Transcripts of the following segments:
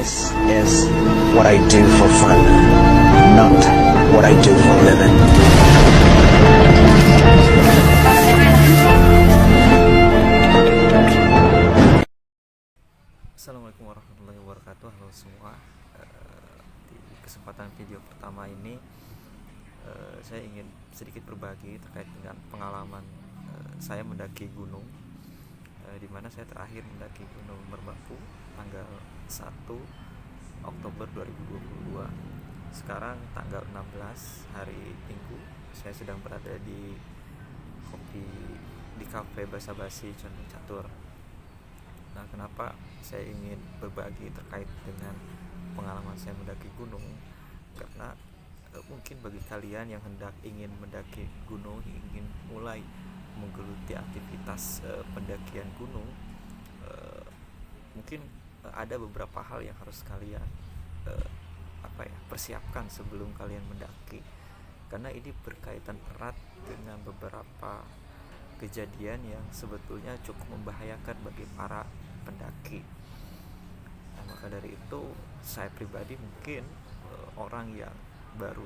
This is what I do for fun, not what I do for a living. Assalamualaikum warahmatullahi wabarakatuh. Halo semua. Di kesempatan video pertama ini saya ingin sedikit berbagi terkait dengan pengalaman saya mendaki gunung, di mana saya terakhir mendaki Gunung Merbabu tanggal 1 Oktober 2022. Sekarang tanggal 16 hari Minggu. Saya sedang berada di kafe Basa-Basi Condong Catur. Nah, kenapa saya ingin berbagi terkait dengan pengalaman saya mendaki gunung? Karena mungkin bagi kalian yang hendak ingin mendaki gunung, ingin mulai menggeluti aktivitas pendakian gunung, mungkin ada beberapa hal yang harus kalian persiapkan sebelum kalian mendaki, karena ini berkaitan erat dengan beberapa kejadian yang sebetulnya cukup membahayakan bagi para pendaki. Nah, maka dari itu saya pribadi mungkin orang yang baru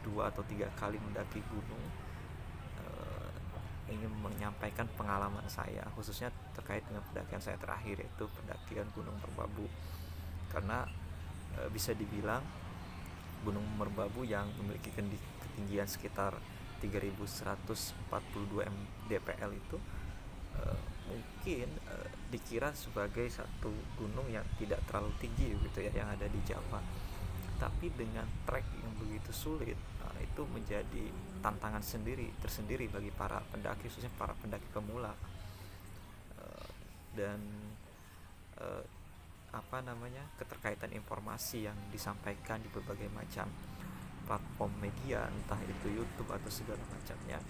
2 atau 3 kali mendaki gunung, ingin menyampaikan pengalaman saya khususnya terkait dengan pendakian saya terakhir, yaitu pendakian Gunung Merbabu. Karena bisa dibilang Gunung Merbabu yang memiliki ketinggian sekitar 3142 mdpl itu mungkin dikira sebagai satu gunung yang tidak terlalu tinggi gitu ya, yang ada di Jawa. Tapi dengan trek yang begitu sulit, itu menjadi tantangan tersendiri bagi para pendaki, khususnya para pendaki pemula. Dan keterkaitan informasi yang disampaikan di berbagai macam platform media, entah itu YouTube atau segala macamnya,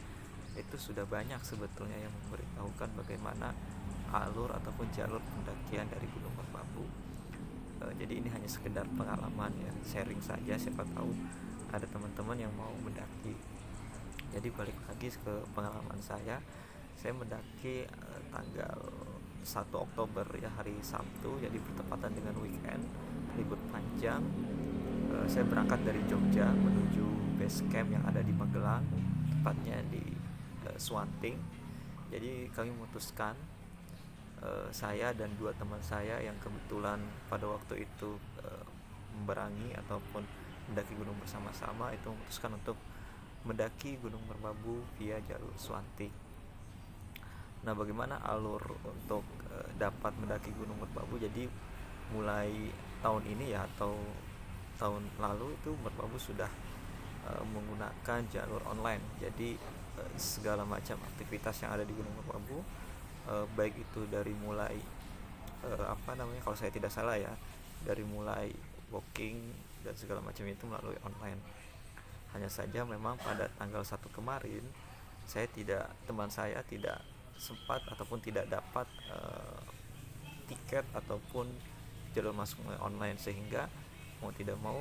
itu sudah banyak sebetulnya yang memberitahukan bagaimana alur ataupun jalur pendakian dari Gunung Merbabu. Jadi ini hanya sekedar pengalaman ya, sharing saja, siapa tahu ada teman-teman yang mau mendaki. Jadi balik lagi ke pengalaman saya mendaki tanggal 1 Oktober ya, hari Sabtu, jadi bertepatan dengan weekend, libur panjang. Saya berangkat dari Jogja menuju base camp yang ada di Magelang, tepatnya di Swanting. Jadi kami memutuskan, saya dan 2 teman saya yang kebetulan pada waktu itu memberangi ataupun mendaki gunung bersama-sama, itu memutuskan untuk mendaki Gunung Merbabu via jalur Swanting. Nah, bagaimana alur untuk dapat mendaki Gunung Merbabu? Jadi mulai tahun ini ya, atau tahun lalu itu Merbabu sudah menggunakan jalur online. Jadi segala macam aktivitas yang ada di Gunung Merbabu, baik itu dari mulai kalau saya tidak salah ya, dari mulai booking dan segala macam itu melalui online. Hanya saja memang pada tanggal 1 kemarin teman saya tidak sempat ataupun tidak dapat tiket ataupun jalur masuk online, sehingga mau tidak mau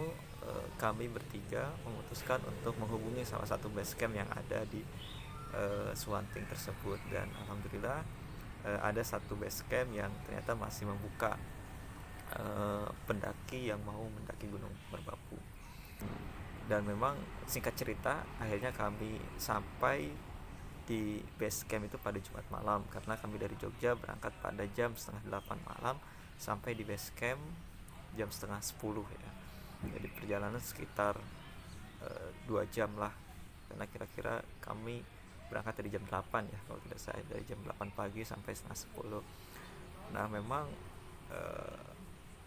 kami bertiga memutuskan untuk menghubungi salah satu base camp yang ada di Swanting tersebut. Dan alhamdulillah ada satu base camp yang ternyata masih membuka pendaki yang mau mendaki Gunung Merbabu. Dan memang singkat cerita, akhirnya kami sampai di base camp itu pada Jumat malam, karena kami dari Jogja berangkat pada jam 7:30 malam, sampai di base camp jam 9:30 ya. Jadi perjalanan sekitar 2 jam lah, karena kira-kira kami berangkat dari jam 8 ya, kalau tidak salah, dari jam 8 pagi sampai 9:30. Nah, memang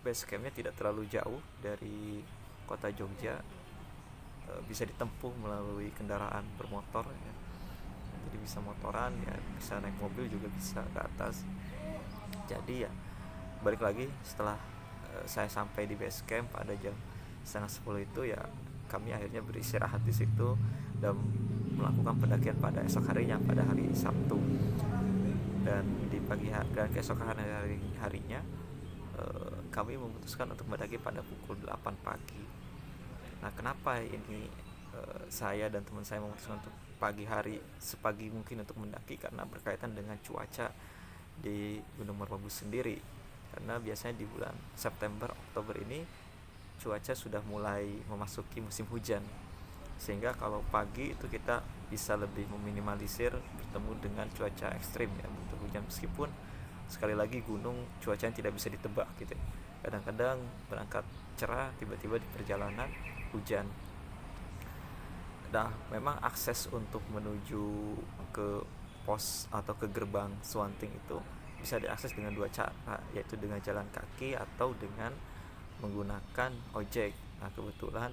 base campnya tidak terlalu jauh dari kota Jogja, bisa ditempuh melalui kendaraan bermotor ya. Jadi bisa motoran ya, bisa naik mobil juga, bisa ke atas. Jadi ya balik lagi, setelah saya sampai di base camp pada jam 9:30 itu ya, kami akhirnya beristirahat di situ dan melakukan pendakian pada esok harinya, pada hari Sabtu. Dan di pagi hari dan keesokan harinya kami memutuskan untuk mendaki pada pukul 8 pagi. Nah, kenapa ini saya dan teman saya memutuskan untuk pagi hari, sepagi mungkin untuk mendaki? Karena berkaitan dengan cuaca di Gunung Merbabu sendiri. karena biasanya di bulan September Oktober ini cuaca sudah mulai memasuki musim hujan, sehingga kalau pagi itu kita bisa lebih meminimalisir bertemu dengan cuaca ekstrim ya, bentuk hujan, meskipun sekali lagi gunung cuacanya tidak bisa ditebak gitu ya. Kadang-kadang berangkat cerah, tiba-tiba di perjalanan hujan. Nah, memang akses untuk menuju ke pos atau ke gerbang Swanting itu bisa diakses dengan dua cara, yaitu dengan jalan kaki atau dengan menggunakan ojek. Nah, kebetulan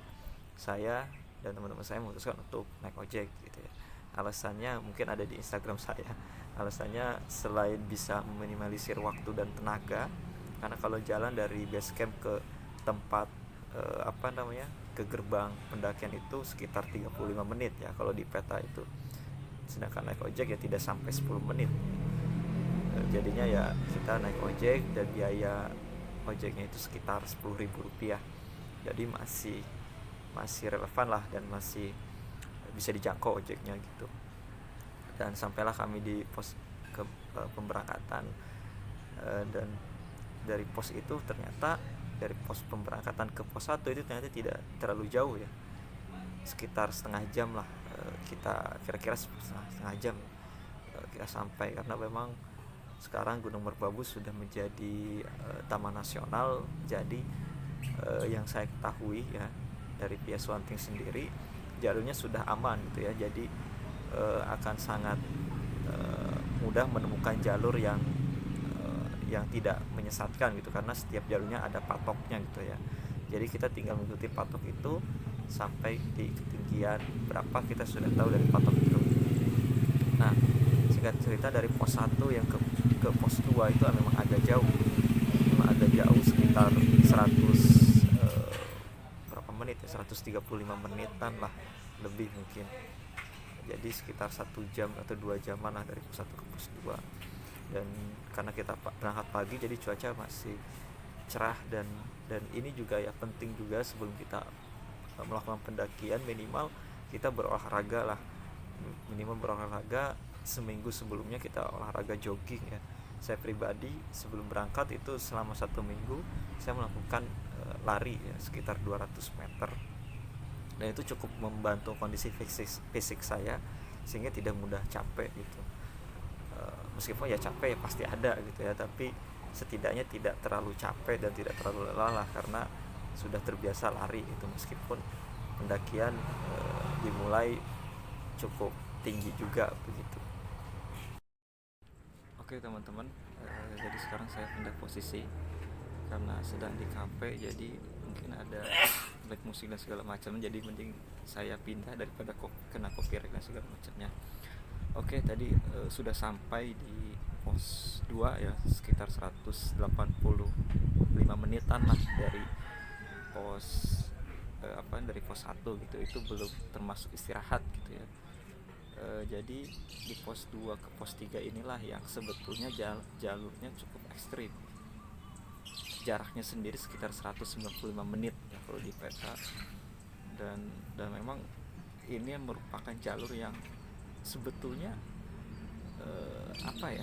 saya dan teman-teman saya memutuskan untuk naik ojek gitu ya. Alasannya mungkin ada di Instagram saya. Alasannya selain bisa meminimalisir waktu dan tenaga, karena kalau jalan dari base camp ke tempat ke gerbang pendakian itu sekitar 35 menit ya kalau di peta itu, sedangkan naik ojek ya tidak sampai 10 menit. Jadinya ya kita naik ojek dan biaya ojeknya itu sekitar Rp10.000, jadi masih relevan lah dan masih bisa dijangkau ojeknya gitu. Dan sampailah kami di pos pemberangkatan, dan dari pos itu ternyata dari pos pemberangkatan ke pos 1 itu ternyata tidak terlalu jauh ya, sekitar setengah jam lah. Kita kira-kira setengah jam kita sampai, karena memang sekarang Gunung Merbabu sudah menjadi taman nasional. Jadi yang saya ketahui ya dari pihak Swanting sendiri, jalurnya sudah aman gitu ya, jadi akan sangat mudah menemukan jalur yang tidak menyesatkan gitu, karena setiap jalurnya ada patoknya gitu ya. Jadi kita tinggal mengikuti patok itu sampai di ketinggian berapa kita sudah tahu dari patok itu. Nah, singkat cerita dari pos 1 yang ke pos 2 itu memang agak jauh. Sekitar 100 berapa menit ya, 135 menitan lah lebih mungkin. Jadi sekitar 1 jam atau 2 jaman lah dari pos 1 ke pos 2. Dan karena kita berangkat pagi, jadi cuaca masih cerah, dan ini juga ya penting juga sebelum kita melakukan pendakian, minimal kita berolahraga lah, seminggu sebelumnya kita olahraga jogging ya. Saya pribadi sebelum berangkat itu selama 1 minggu saya melakukan lari ya, sekitar 200 meter, dan itu cukup membantu kondisi fisik saya sehingga tidak mudah capek gitu. Meskipun ya capek ya pasti ada gitu ya, tapi setidaknya tidak terlalu capek dan tidak terlalu lelah lah, karena sudah terbiasa lari itu, meskipun pendakian dimulai cukup tinggi juga begitu. Oke teman-teman, jadi sekarang saya pindah posisi karena sedang di kafe, jadi mungkin ada back musik dan segala macam, jadi mending saya pindah daripada kena copyright dan segala macamnya. Oke, tadi sudah sampai di pos 2 ya, sekitar 185 menitan lah dari pos dari pos 1 gitu. Itu belum termasuk istirahat gitu ya. Jadi di pos 2 ke pos 3 inilah yang sebetulnya jalurnya cukup ekstrim. Jaraknya sendiri sekitar 195 menit ya kalau di peta. Dan memang ini merupakan jalur yang sebetulnya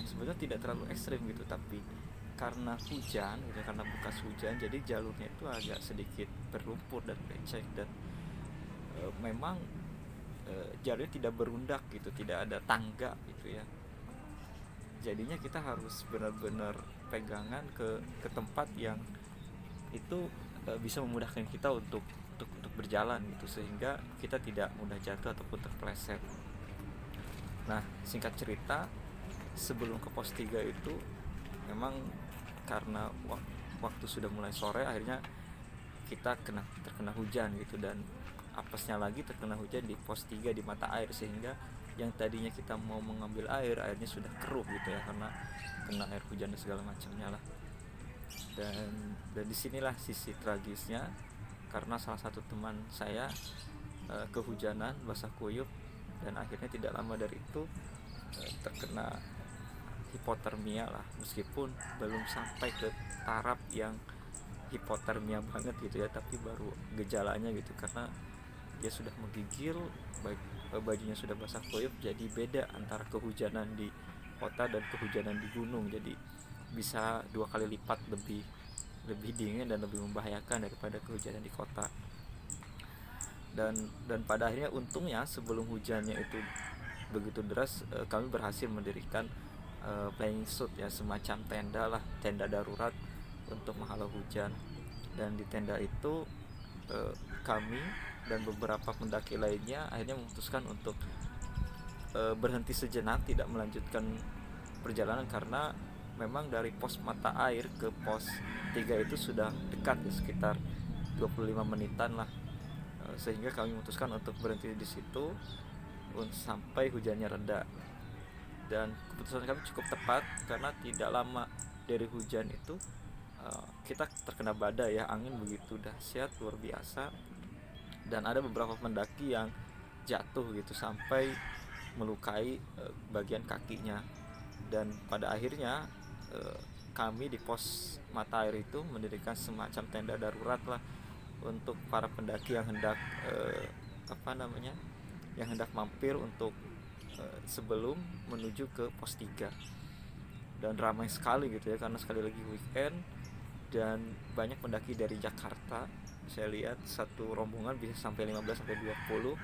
sebetulnya tidak terlalu ekstrim gitu, tapi karena hujan gitu, karena bekas hujan, jadi jalurnya itu agak sedikit berlumpur dan becek, dan memang jalurnya tidak berundak gitu, tidak ada tangga gitu ya. Jadinya kita harus benar-benar pegangan ke tempat yang itu bisa memudahkan kita untuk berjalan gitu, sehingga kita tidak mudah jatuh ataupun terpeleset. Nah, singkat cerita, sebelum ke pos 3 itu memang karena waktu sudah mulai sore, akhirnya kita terkena hujan gitu, dan apesnya lagi terkena hujan di pos 3 di mata air, sehingga yang tadinya kita mau mengambil airnya sudah keruh gitu ya, karena kena air hujan dan segala macamnya lah. Dan disinilah sisi tragisnya, karena salah satu teman saya kehujanan, basah kuyup, dan akhirnya tidak lama dari itu terkena hipotermia lah, meskipun belum sampai ke taraf yang hipotermia banget gitu ya, tapi baru gejalanya gitu, karena dia sudah menggigil, bajunya sudah basah kuyup. Jadi beda antara kehujanan di kota dan kehujanan di gunung. Jadi bisa 2 kali lipat lebih lebih dingin dan lebih membahayakan daripada kehujanan di kota. Dan pada akhirnya untungnya sebelum hujannya itu begitu deras, kami berhasil mendirikan flying suit ya, semacam tenda lah, tenda darurat untuk menghalau hujan. Dan di tenda itu kami dan beberapa pendaki lainnya akhirnya memutuskan untuk berhenti sejenak, tidak melanjutkan perjalanan karena memang dari pos mata air ke pos 3 itu sudah dekat ya, sekitar 25 menitan lah. Sehingga kami memutuskan untuk berhenti di situ sampai hujannya reda. Dan keputusan kami cukup tepat karena tidak lama dari hujan itu kita terkena badai ya, angin begitu dahsyat luar biasa, dan ada beberapa pendaki yang jatuh gitu sampai melukai bagian kakinya. Dan pada akhirnya kami di pos mata air itu mendirikan semacam tenda darurat lah untuk para pendaki yang hendak yang hendak mampir untuk sebelum menuju ke pos 3. Dan ramai sekali gitu ya, karena sekali lagi weekend dan banyak pendaki dari Jakarta. Saya lihat satu rombongan bisa sampai 15 sampai 20.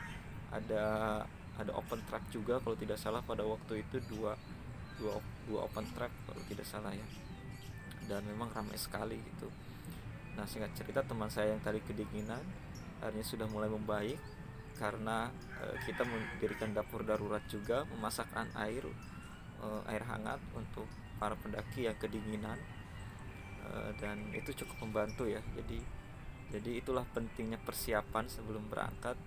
Ada open trap juga kalau tidak salah, pada waktu itu dua open trap kalau tidak salah ya. Dan memang ramai sekali gitu. Nah, singkat cerita, teman saya yang tadi kedinginan akhirnya sudah mulai membaik karena kita mendirikan dapur darurat juga, memasakkan air hangat untuk para pendaki yang kedinginan, dan itu cukup membantu ya. Jadi itulah pentingnya persiapan sebelum berangkat,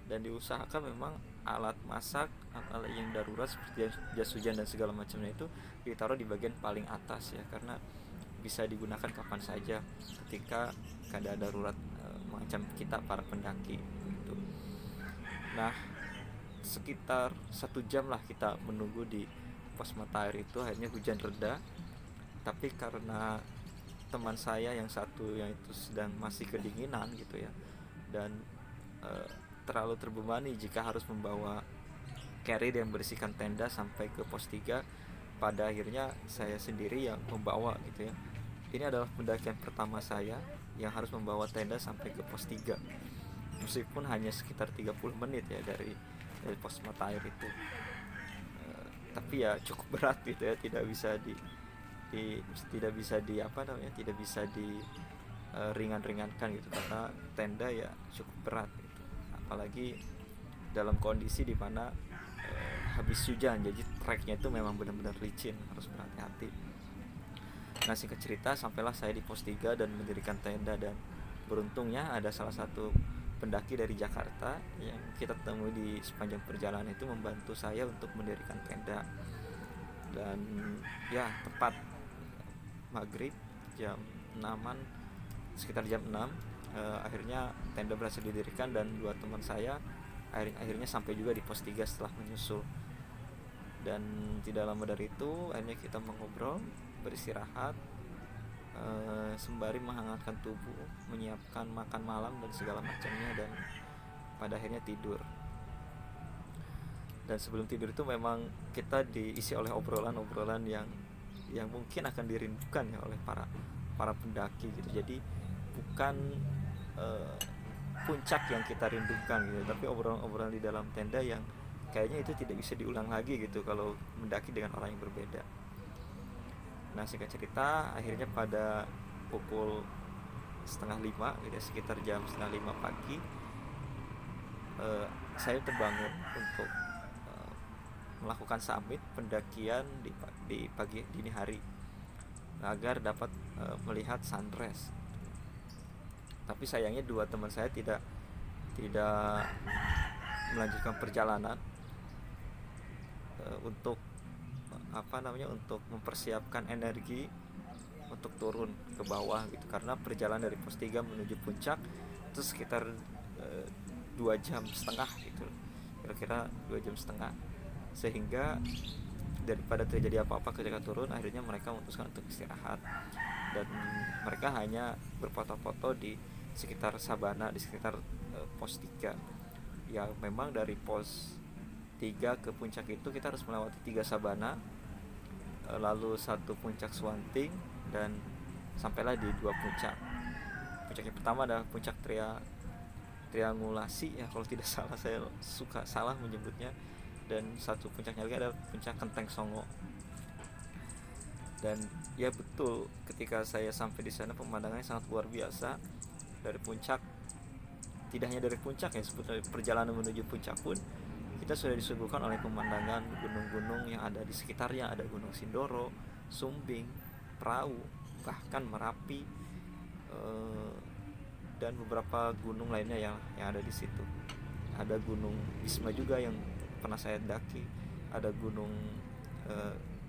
dan diusahakan memang alat masak, alat yang darurat seperti jas hujan dan segala macamnya itu ditaruh di bagian paling atas ya, karena bisa digunakan kapan saja ketika keadaan darurat macam kita para pendaki gitu. Nah, sekitar 1 jam lah kita menunggu di pos mata air itu. Akhirnya hujan reda, tapi karena teman saya yang satu yang itu sedang masih kedinginan gitu ya, dan terlalu terbebani jika harus membawa carry dan bersihkan tenda sampai ke pos 3, pada akhirnya saya sendiri yang membawa gitu ya. Ini adalah pendakian pertama saya yang harus membawa tenda sampai ke pos 3, meskipun hanya sekitar 30 menit ya dari pos mata air itu. Tapi ya cukup berat gitu ya, tidak bisa ringan-ringankan gitu, karena tenda ya cukup berat gitu. Apalagi dalam kondisi di mana habis hujan, jadi treknya itu memang benar-benar licin, harus berhati-hati. Nah, singkat cerita, sampailah saya di pos 3 dan mendirikan tenda, dan beruntungnya ada salah satu pendaki dari Jakarta yang kita temui di sepanjang perjalanan itu membantu saya untuk mendirikan tenda. Dan ya, tepat maghrib jam 6-an, sekitar jam 6, akhirnya tenda berhasil didirikan, dan dua teman saya akhirnya sampai juga di pos 3 setelah menyusul. Dan tidak lama dari itu akhirnya kita mengobrol, beristirahat, sembari menghangatkan tubuh, menyiapkan makan malam dan segala macamnya, dan pada akhirnya tidur. Dan sebelum tidur itu memang kita diisi oleh obrolan-obrolan yang mungkin akan dirindukan ya oleh para pendaki gitu. Jadi bukan puncak yang kita rindukan gitu, tapi obrolan-obrolan di dalam tenda yang kayaknya itu tidak bisa diulang lagi gitu kalau mendaki dengan orang yang berbeda. Nah, singkat cerita, akhirnya pada pukul 4:30 gitu, sekitar jam 4:30 pagi, saya terbangun untuk melakukan summit pendakian di pagi dini hari agar dapat melihat sunrise. Tapi sayangnya dua teman saya tidak melanjutkan perjalanan untuk untuk mempersiapkan energi untuk turun ke bawah gitu, karena perjalanan dari pos 3 menuju puncak itu sekitar 2,5 jam gitu, kira-kira 2,5 jam, sehingga daripada terjadi apa-apa ketika turun, akhirnya mereka memutuskan untuk istirahat, dan mereka hanya berfoto-foto di sekitar sabana, di sekitar pos 3. Ya, memang dari pos 3 ke puncak itu kita harus melewati 3 sabana, lalu satu puncak Swanting, dan sampailah di dua puncak. Puncak yang pertama adalah puncak triangulasi ya kalau tidak salah, saya suka salah menyebutnya, dan satu puncaknya lagi adalah puncak Kenteng Songo. Dan ya betul, ketika saya sampai di sana pemandangannya sangat luar biasa. Dari puncak, tidak hanya dari puncak ya, sebetulnya perjalanan menuju puncak pun kita sudah disuguhkan oleh pemandangan gunung-gunung yang ada di sekitarnya. Ada Gunung Sindoro, Sumbing, Prau, bahkan Merapi, dan beberapa gunung lainnya yang ada di situ. Ada Gunung Bisma juga yang pernah saya daki, ada Gunung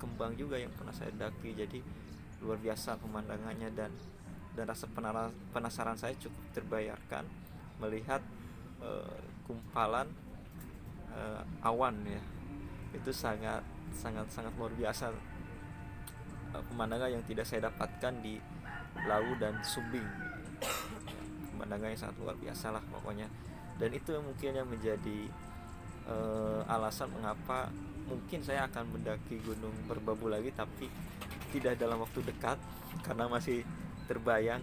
Kembang juga yang pernah saya daki. Jadi luar biasa pemandangannya, dan rasa penasaran saya cukup terbayarkan melihat kumpalan awan ya. Itu sangat luar biasa, pemandangan yang tidak saya dapatkan di Lawu dan Sumbing. Pemandangannya sangat luar biasa lah pokoknya. Dan itu mungkin yang menjadi alasan mengapa mungkin saya akan mendaki Gunung Merbabu lagi, tapi tidak dalam waktu dekat, karena masih terbayang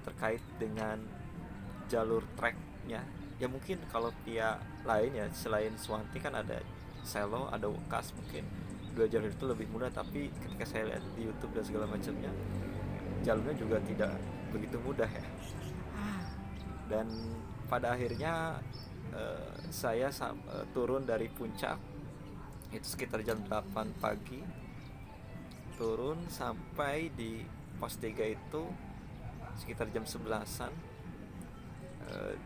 terkait dengan jalur treknya. Ya mungkin kalau pihak lain ya, selain Swanti kan ada Selo, ada Wekas, mungkin dua jalur itu lebih mudah. Tapi ketika saya lihat di YouTube dan segala macamnya, jalurnya juga tidak begitu mudah ya. Dan pada akhirnya saya turun dari puncak itu sekitar jam 8 pagi, turun sampai di pos 3 itu sekitar jam 11-an.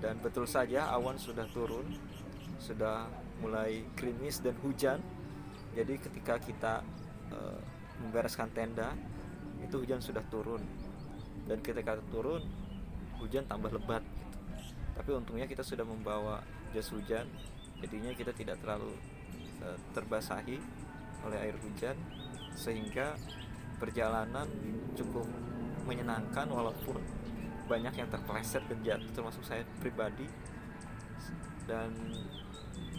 Dan betul saja awan sudah turun, sudah mulai gerimis dan hujan. Jadi ketika kita membereskan tenda itu hujan sudah turun, dan ketika turun hujan tambah lebat gitu. Tapi untungnya kita sudah membawa jas hujan, jadinya kita tidak terlalu terbasahi oleh air hujan, sehingga perjalanan cukup menyenangkan walaupun banyak yang terpeleset dan jatuh, termasuk saya pribadi. Dan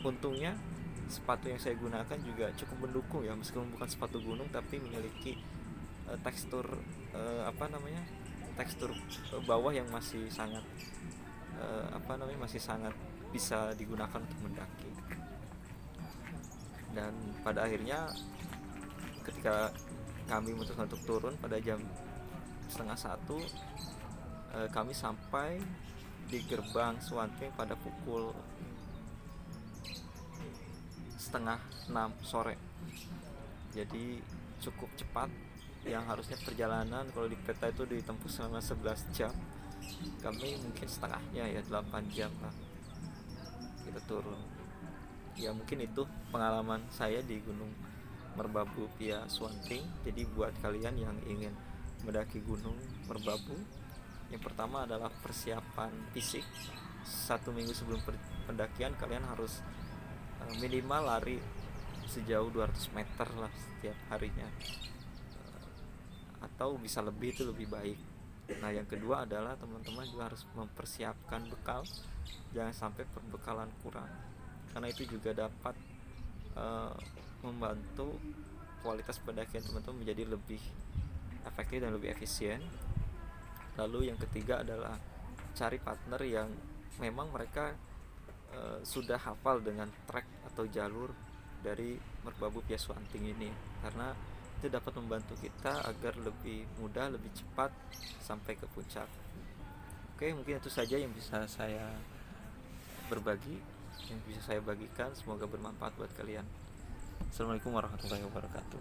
untungnya sepatu yang saya gunakan juga cukup mendukung ya, meskipun bukan sepatu gunung tapi memiliki tekstur tekstur bawah yang masih sangat masih sangat bisa digunakan untuk mendaki. Dan pada akhirnya ketika kami memutuskan untuk turun pada jam 12:30, kami sampai di gerbang Swanting pada pukul 5:30 sore. Jadi cukup cepat, yang harusnya perjalanan kalau di peta itu ditempuh selama 11 jam, kami mungkin setengahnya ya 8 jam lah kita turun. Ya mungkin itu pengalaman saya di Gunung Merbabu via Swanting. Jadi buat kalian yang ingin mendaki Gunung Merbabu, yang pertama adalah persiapan fisik. 1 minggu sebelum pendakian kalian harus minimal lari sejauh 200 meter lah setiap harinya, atau bisa lebih, itu lebih baik. Nah yang kedua adalah teman-teman juga harus mempersiapkan bekal, jangan sampai perbekalan kurang, karena itu juga dapat membantu kualitas pendakian teman-teman menjadi lebih efektif dan lebih efisien. Lalu yang ketiga adalah cari partner yang memang mereka sudah hafal dengan trek atau jalur dari Merbabu via Swanting ini, karena itu dapat membantu kita agar lebih mudah, lebih cepat sampai ke puncak. Oke, mungkin itu saja yang bisa saya berbagi, yang bisa saya bagikan. Semoga bermanfaat buat kalian. Assalamualaikum warahmatullahi wabarakatuh.